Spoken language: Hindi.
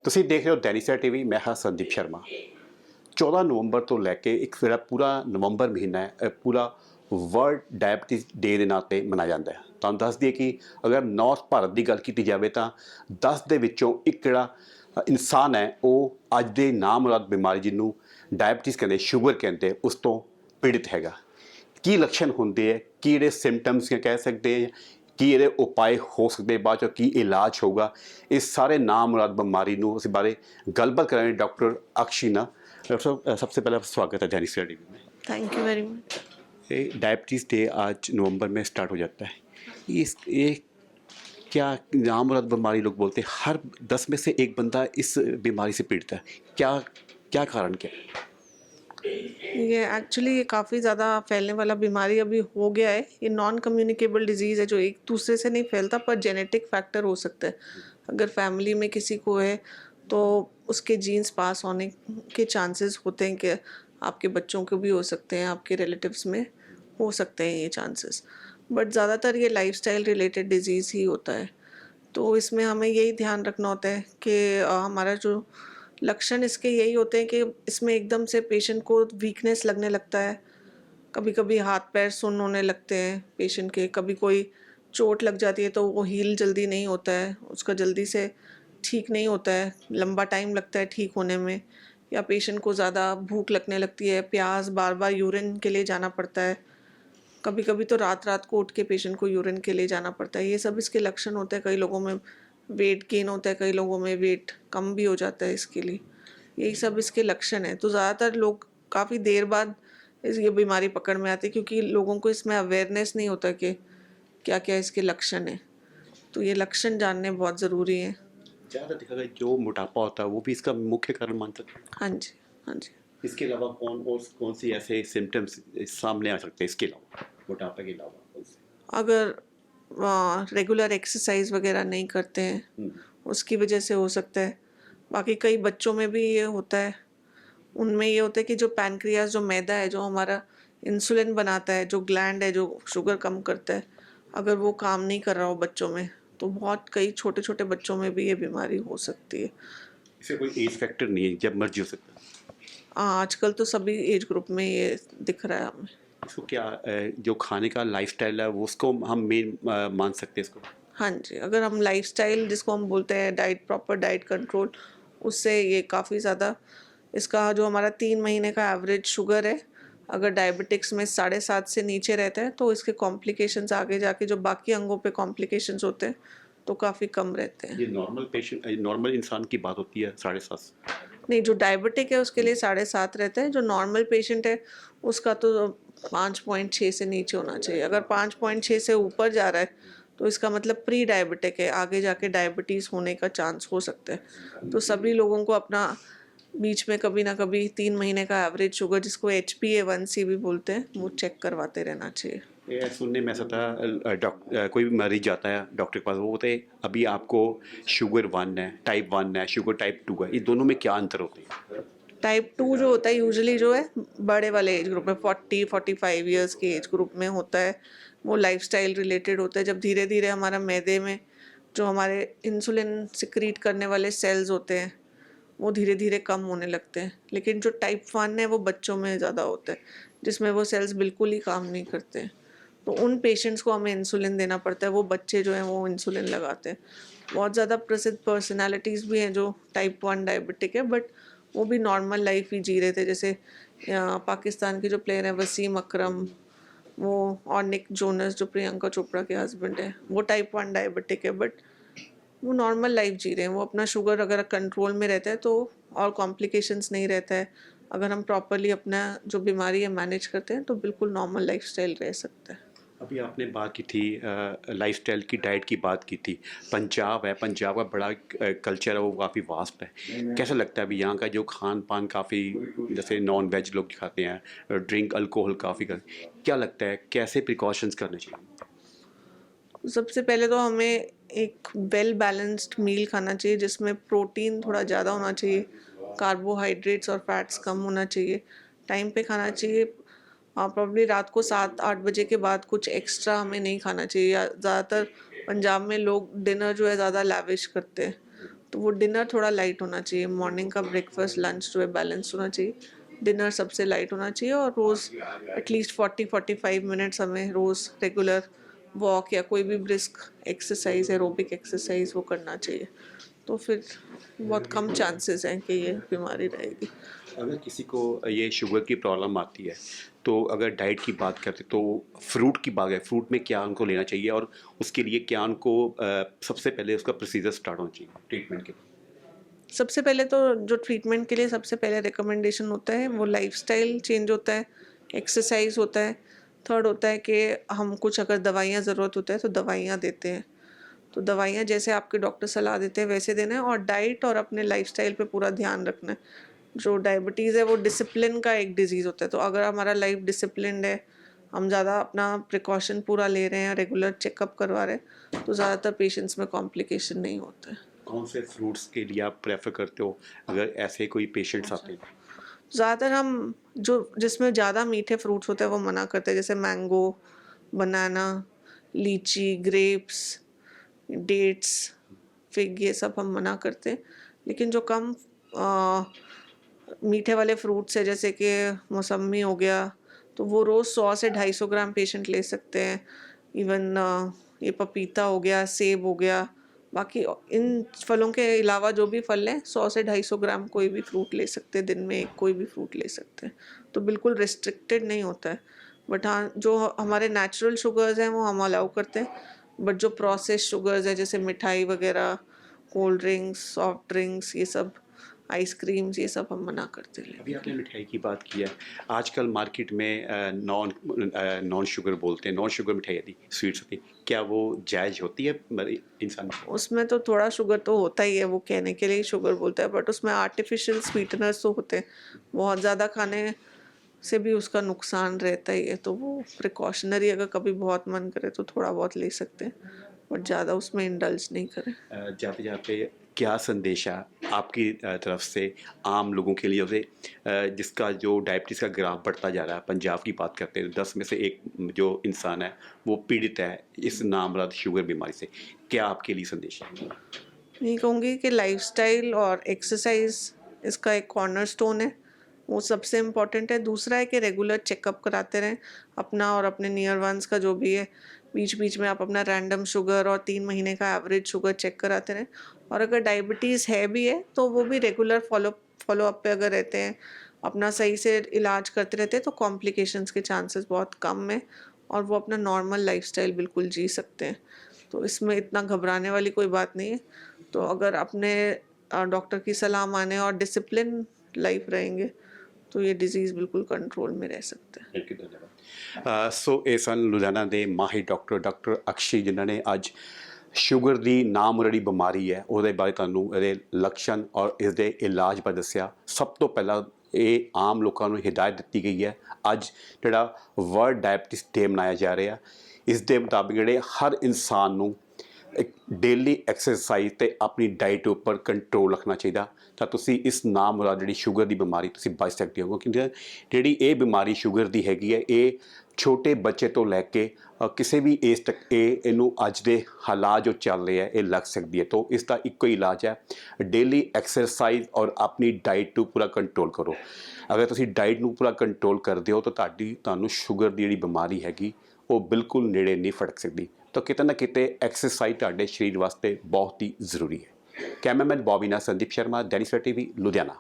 ਤੁਸੀਂ ਦੇਖ ਰਹੇ ਹੋ ਦੈਨਿਕ ਸਵੇਰਾ ਟੀਵੀ। ਮੈਂ ਹਾਂ ਸੰਦੀਪ ਸ਼ਰਮਾ। 14 ਨਵੰਬਰ ਤੋਂ ਲੈ ਕੇ ਇੱਕ ਜਿਹੜਾ ਪੂਰਾ ਨਵੰਬਰ ਮਹੀਨਾ ਹੈ, ਇਹ ਪੂਰਾ ਵਰਲਡ ਡਾਇਬਟੀਜ਼ ਡੇ ਦੇ ਨਾਂ 'ਤੇ ਮਨਾਇਆ ਜਾਂਦਾ ਹੈ। ਤੁਹਾਨੂੰ ਦੱਸ ਦਈਏ ਕਿ ਅਗਰ ਨਾਰਥ ਭਾਰਤ ਦੀ ਗੱਲ ਕੀਤੀ ਜਾਵੇ ਤਾਂ 10 ਦੇ ਵਿੱਚੋਂ ਇੱਕ ਜਿਹੜਾ ਇਨਸਾਨ ਹੈ ਉਹ ਅੱਜ ਦੇ ਨਾਮੁਰਾਦ ਬਿਮਾਰੀ ਜਿਹਨੂੰ ਡਾਇਬਟੀਜ਼ ਕਹਿੰਦੇ, ਸ਼ੂਗਰ ਕਹਿੰਦੇ, ਉਸ ਤੋਂ ਪੀੜਿਤ ਹੈਗਾ। ਕੀ ਲੱਛਣ ਹੁੰਦੇ ਹੈ, ਕੀ ਇਹਦੇ ਸਿੰਪਟਮਸ ਕਹਿ ਸਕਦੇ ਹੈ, ਕੀ ਇਹਦੇ ਉਪਾਅ ਹੋ ਸਕਦੇ, ਬਾਅਦ ਚੋਂ ਕੀ ਇਲਾਜ ਹੋਊਗਾ, ਇਸ ਸਾਰੇ ਨਾਮੁਰਾਦ ਬਿਮਾਰੀ ਨੂੰ ਇਸ ਬਾਰੇ ਗੱਲਬਾत करेंगे डॉक्टर अक्षिना। डॉक्टर साहब, सबसे पहले स्वागत है दैनिक सवेरा टीवी में। Thank you very much. ये डायबिटीज़ डे आज नवंबर में स्टार्ट हो जाता है। ये क्या नामुराद बीमारी लोग बोलते हैं, हर 10 में से एक बंदा इस बीमारी से पीड़ित है। क्या क्या कारण क्या है? ये एक्चुअली ये काफ़ी ज़्यादा फैलने वाला बीमारी अभी हो गया है। ये नॉन कम्युनिकेबल डिजीज़ है जो एक दूसरे से नहीं फैलता, पर जेनेटिक फैक्टर हो सकता है। अगर फैमिली में किसी को है तो उसके जीन्स पास होने के चांसेस होते हैं कि आपके बच्चों को भी हो सकते हैं, आपके रिलेटिव्स में हो सकते हैं ये चांसेस। बट ज़्यादातर ये लाइफस्टाइल रिलेटेड डिजीज़ ही होता है। तो इसमें हमें यही ध्यान रखना होता है कि हमारा जो लक्षण इसके यही होते हैं कि इसमें एकदम से पेशेंट को वीकनेस लगने लगता है। कभी कभी हाथ पैर सुन्न होने लगते हैं पेशेंट के। कभी कोई चोट लग जाती है तो वो हील जल्दी नहीं होता है, उसका जल्दी से ठीक नहीं होता है, लंबा टाइम लगता है ठीक होने में। या पेशेंट को ज़्यादा भूख लगने लगती है, प्यास, बार बार यूरिन के लिए जाना पड़ता है। कभी कभी तो रात रात को उठ के पेशेंट को यूरिन के लिए जाना पड़ता है। ये सब इसके लक्षण होते हैं। कई लोगों में वेट गेन होता है, कई लोगों में वेट कम भी हो जाता है इसके लिए। यही सब इसके लक्षण हैं। तो ज़्यादातर लोग काफ़ी देर बाद ये बीमारी पकड़ में आती है, क्योंकि लोगों को इसमें अवेयरनेस नहीं होता कि क्या क्या इसके लक्षण हैं। तो ये लक्षण जानने बहुत ज़रूरी हैं। ज़्यादा देखा गया जो मोटापा होता है वो भी इसका मुख्य कारण मान सकते हैं। हाँ जी, हाँ जी। इसके अलावा कौन सी ऐसे सिम्टम्स सामने आ सकते हैं, इसके अलावा मोटापा के अलावा कौन से? अगर रेगुलर एक्सरसाइज वगैरह नहीं करते हैं उसकी वजह से हो सकता है। बाकी कई बच्चों में भी ये होता है। उनमें ये होता है कि जो पैनक्रियास, जो मैदा है, जो हमारा इंसुलिन बनाता है, जो ग्लैंड है जो शुगर कम करता है, अगर वो काम नहीं कर रहा हो बच्चों में, तो बहुत कई छोटे छोटे बच्चों में भी ये बीमारी हो सकती है। इसे कोई एज फैक्टर नहीं है, जब मर्जी हो सकता है। आजकल तो सभी एज ग्रुप में ये दिख रहा है हमें। इसको क्या जो खाने का लाइफस्टाइल है वो उसको हम मेन मान सकते हैं इसको? हाँ जी, अगर हम लाइफस्टाइल जिसको हम बोलते हैं डाइट, प्रॉपर डाइट कंट्रोल, उससे ये काफ़ी ज़्यादा इसका जो हमारा 3 महीने का एवरेज शुगर है, अगर डायबिटिक्स में 7.5 से नीचे रहता है तो इसके कॉम्प्लिकेशंस आगे जाके जो बाकी अंगों पे कॉम्प्लिकेशंस होते हैं तो काफ़ी कम रहते हैं। ये नॉर्मल इंसान की बात होती है 7.5? नहीं, जो डायबिटिक है उसके लिए 7.5 रहता है। जो नॉर्मल पेशेंट है उसका तो 5.6 से नीचे होना चाहिए। अगर 5.6 से ऊपर जा रहा है तो इसका मतलब प्री डायबिटिक है, आगे जाके डायबिटीज़ होने का चांस हो सकता है। तो सभी लोगों को अपना बीच में कभी ना कभी 3 महीने का एवरेज शुगर, जिसको HbA1c भी बोलते हैं, वो चेक करवाते रहना चाहिए। ये सुनने में ऐसा था, कोई भी मरीज जाता है डॉक्टर के पास, वो बोलते हैं अभी आपको शुगर 1 है, टाइप 1 है, शुगर टाइप 2 है, ये दोनों में क्या अंतर होते हैं? टाइप 2 जो होता है यूजुअली जो है बड़े वाले एज ग्रुप में 40-45 ईयर्स के एज ग्रुप में होता है। वो लाइफस्टाइल रिलेटेड होता है। जब धीरे धीरे हमारा मैदे में जो हमारे इंसुलिन सिक्रीट करने वाले सेल्स होते हैं वो धीरे धीरे कम होने लगते हैं। लेकिन जो टाइप 1 है वो बच्चों में ज़्यादा होता है, जिसमें वो सेल्स बिल्कुल ही काम नहीं करते हैं। तो उन पेशेंट्स को हमें इंसुलिन देना पड़ता है। वो बच्चे जो हैं वो इंसुलिन लगाते हैं। बहुत ज़्यादा प्रसिद्ध पर्सनालिटीज़ भी हैं जो टाइप 1 डायबिटिक है, बट वो भी नॉर्मल लाइफ ही जी रहे थे। जैसे पाकिस्तान के जो प्लेयर हैं वसीम अकरम, वो, और निक जोनस जो प्रियंका चोपड़ा के हस्बैंड है, वो टाइप 1 डायबिटिक है, बट वो नॉर्मल लाइफ जी रहे हैं। वो अपना शुगर अगर कंट्रोल में रहता है तो और कॉम्प्लिकेशंस नहीं रहता है। अगर हम प्रॉपरली अपना जो बीमारी है मैनेज करते हैं तो बिल्कुल नॉर्मल लाइफस्टाइल रह सकता है। अभी आपने बात की थी लाइफस्टाइल की, डाइट की बात की थी। पंजाब है, पंजाब का बड़ा कल्चर है, वो काफ़ी वास्ट है। कैसा लगता है अभी यहाँ का जो खान पान, काफ़ी जैसे नॉन वेज लोग खाते हैं, ड्रिंक अल्कोहल काफ़ी कर, क्या लगता है कैसे प्रिकॉशंस करने चाहिए? सबसे पहले तो हमें एक वेल बैलेंस्ड मील खाना चाहिए, जिसमें प्रोटीन थोड़ा ज़्यादा होना चाहिए, कार्बोहाइड्रेट्स और फैट्स कम होना चाहिए, टाइम पे खाना चाहिए। प्रॉब्ली रात को 7-8 बजे के बाद कुछ एक्स्ट्रा हमें नहीं खाना चाहिए। ज़्यादातर पंजाब में लोग डिनर जो है ज़्यादा लैविश करते हैं, तो वो डिनर थोड़ा लाइट होना चाहिए, मॉर्निंग का ब्रेकफास्ट लंच जो है बैलेंस होना चाहिए, डिनर सबसे लाइट होना चाहिए, और रोज़ एटलीस्ट 40-45 मिनट्स हमें रोज़ रेगुलर वॉक या कोई भी ब्रिस्क एक्सरसाइज एरोबिक एक्सरसाइज वो करना चाहिए। तो फिर बहुत कम चांसेस हैं कि ये बीमारी रहेगी। अगर किसी को ये शुगर की प्रॉब्लम आती है तो अगर डाइट की बात करते तो फ्रूट की बात है, फ्रूट में क्या उनको लेना चाहिए और उसके लिए क्या उनको सबसे पहले उसका प्रोसीजर स्टार्ट होना चाहिए ट्रीटमेंट के लिए? सबसे पहले तो जो ट्रीटमेंट के लिए सबसे पहले रिकमेंडेशन होता है वो लाइफस्टाइल चेंज होता है, एक्सरसाइज होता है, थर्ड होता है कि हम कुछ अगर दवाइयाँ ज़रूरत होता है तो दवाइयाँ देते हैं। तो दवाइयाँ जैसे आपके डॉक्टर सलाह देते हैं वैसे देना है, और डाइट और अपने लाइफस्टाइल पे पूरा ध्यान रखना है। जो डायबिटीज़ है वो डिसिप्लिन का एक डिज़ीज़ होता है, तो अगर हमारा लाइफ डिसिप्लिन्ड है, हम ज़्यादा अपना प्रिकॉशन पूरा ले रहे हैं, रेगुलर चेकअप करवा रहे हैं, तो ज़्यादातर पेशेंट्स में कॉम्प्लिकेशन नहीं होता है। कौन से फ्रूट्स के लिए आप प्रेफर करते हो अगर ऐसे कोई पेशेंट्स आते हैं? ज़्यादातर हम जो जिसमें ज़्यादा मीठे फ्रूट्स होते हैं वो मना करते हैं, जैसे मैंगो, बनाना, लीची, ग्रेप्स, डेट्स, फिग, ये सब हम मना करते हैं। लेकिन जो कम मीठे वाले फ्रूट्स है जैसे कि मौसम्मी हो गया, तो वो रोज़ 100 से 250 ग्राम पेशेंट ले सकते हैं। इवन ये पपीता हो गया, सेब हो गया, बाकी इन फलों के अलावा जो भी फल हैं 100 से 250 ग्राम कोई भी फ्रूट ले सकते हैं, दिन में एक कोई भी फ्रूट ले सकते हैं। तो बिल्कुल रिस्ट्रिक्टेड नहीं होता है। बट हाँ, जो हमारे नेचुरल शुगर्स हैं वो हम अलाउ करते हैं, बट जो प्रोसेस्ड शुगर्स है जैसे मिठाई वगैरह, कोल्ड ड्रिंक्स, सॉफ्ट ड्रिंक्स, ये सब, आइसक्रीम्स, ये सब हम मना करते हैं। अभी आपने मिठाई की बात की है, आजकल मार्केट में नॉन शुगर बोलते हैं, नॉन शुगर मिठाई आती स्वीट्स होती, क्या वो जायज़ होती है इंसान को? उसमें तो थोड़ा शुगर तो होता ही है, वो कहने के लिए ही शुगर बोलता है, बट उसमें आर्टिफिशियल स्वीटनर्स तो होते हैं। बहुत ज़्यादा खाने से भी उसका नुकसान रहता ही है, तो वो प्रिकॉशनरी, अगर कभी बहुत मन करे तो थोड़ा बहुत ले सकते हैं, बट ज़्यादा उसमें इंडल्ज नहीं करें। जाते जाते क्या संदेश है आपकी तरफ से आम लोगों के लिए, उसे जिसका जो डायबिटीज़ का ग्राफ बढ़ता जा रहा है, पंजाब की बात करते हैं 10 में से एक जो इंसान है वो पीड़ित है इस नामराद शुगर बीमारी से, क्या आपके लिए संदेश है? यही कहूँगी कि लाइफस्टाइल और एक्सरसाइज इसका एक कॉर्नरस्टोन है, वो सबसे इम्पोर्टेंट है। दूसरा है कि रेगुलर चेकअप कराते रहें अपना और अपने नियर वंस का जो भी है। बीच बीच में आप अपना रैंडम शुगर और 3 महीने का एवरेज शुगर चेक कराते रहें, और अगर डायबिटीज़ है भी है तो वो भी रेगुलर फॉलो अप पे अगर रहते हैं, अपना सही से इलाज करते रहते हैं, तो कॉम्प्लिकेशंस के चांसेस बहुत कम है, और वो अपना नॉर्मल लाइफस्टाइल बिल्कुल जी सकते हैं। तो इसमें इतना घबराने वाली कोई बात नहीं है। तो अगर अपने डॉक्टर की सलाह माने और डिसिप्लिन लाइफ रहेंगे तो ये डिजीज़ बिल्कुल कंट्रोल में रह सकता है। ਥੈਂਕ ਯੂ, ਧੰਨਵਾਦ। ਸੋ ਇਹ ਸਨ ਲੁਧਿਆਣਾ ਦੇ ਮਾਹਿਰ ਡਾਕਟਰ ਅਕਸ਼ੀ, ਜਿਨ੍ਹਾਂ ਨੇ ਅੱਜ ਸ਼ੂਗਰ ਦੀ ਨਾਮੁਰਾਰੀ ਬਿਮਾਰੀ ਹੈ ਉਹਦੇ ਬਾਰੇ ਤੁਹਾਨੂੰ ਇਹਦੇ ਲੱਛਣ ਔਰ ਇਸਦੇ ਇਲਾਜ ਬਾਰੇ ਦੱਸਿਆ। ਸਭ ਤੋਂ ਪਹਿਲਾਂ ਇਹ ਆਮ ਲੋਕਾਂ ਨੂੰ ਹਿਦਾਇਤ ਦਿੱਤੀ ਗਈ ਹੈ। ਅੱਜ ਜਿਹੜਾ ਵਰਲਡ ਡਾਇਬਟੀਜ਼ ਡੇ ਮਨਾਇਆ ਜਾ ਰਿਹਾ, ਇਸ ਦੇ ਮੁਤਾਬਿਕ ਜਿਹੜੇ ਹਰ ਇਨਸਾਨ ਨੂੰ ਇੱਕ ਡੇਲੀ ਐਕਸਰਸਾਈਜ਼ ਅਤੇ ਆਪਣੀ ਡਾਈਟ ਉੱਪਰ ਕੰਟਰੋਲ ਰੱਖਣਾ ਚਾਹੀਦਾ, ਤਾਂ ਤੁਸੀਂ ਇਸ ਨਾਮੁਰਾਦ ਜਿਹੜੀ ਸ਼ੂਗਰ ਦੀ ਬਿਮਾਰੀ ਤੁਸੀਂ ਬਚ ਸਕਦੇ ਹੋ। ਕਿਉਂਕਿ ਜਿਹੜੀ ਇਹ ਬਿਮਾਰੀ ਸ਼ੂਗਰ ਦੀ ਹੈਗੀ ਹੈ, ਇਹ ਛੋਟੇ ਬੱਚੇ ਤੋਂ ਲੈ ਕੇ ਕਿਸੇ ਵੀ ਏਜ ਤੱਕ ਇਹਨੂੰ ਅੱਜ ਦੇ ਹਾਲਾਤ ਜੋ ਚੱਲ ਰਹੇ ਹੈ ਇਹ ਲੱਗ ਸਕਦੀ ਹੈ। ਤਾਂ ਇਸ ਦਾ ਇੱਕੋ ਹੀ ਇਲਾਜ ਹੈ, ਡੇਲੀ ਐਕਸਰਸਾਈਜ਼ ਔਰ ਆਪਣੀ ਡਾਈਟ ਨੂੰ ਪੂਰਾ ਕੰਟਰੋਲ ਕਰੋ। ਅਗਰ ਤੁਸੀਂ ਡਾਈਟ ਨੂੰ ਪੂਰਾ ਕੰਟਰੋਲ ਕਰਦੇ ਹੋ ਤਾਂ ਤੁਹਾਨੂੰ ਸ਼ੂਗਰ ਦੀ ਜਿਹੜੀ ਬਿਮਾਰੀ ਹੈਗੀ ਉਹ ਬਿਲਕੁਲ ਨੇੜੇ ਨਹੀਂ ਫੜਕ ਸਕਦੀ। ਤਾਂ ਕਿਤੇ ਨਾ ਕਿਤੇ ਐਕਸਰਸਾਈਜ਼ ਤੁਹਾਡੇ ਸਰੀਰ ਵਾਸਤੇ ਬਹੁਤ ਹੀ ਜ਼ਰੂਰੀ ਹੈ। ਕੈਮਰਾਮੈਨ ਬॉबी ਨਾਲ संदीप शर्मा, दैनिक सवेरा टीवी, लुधियाना।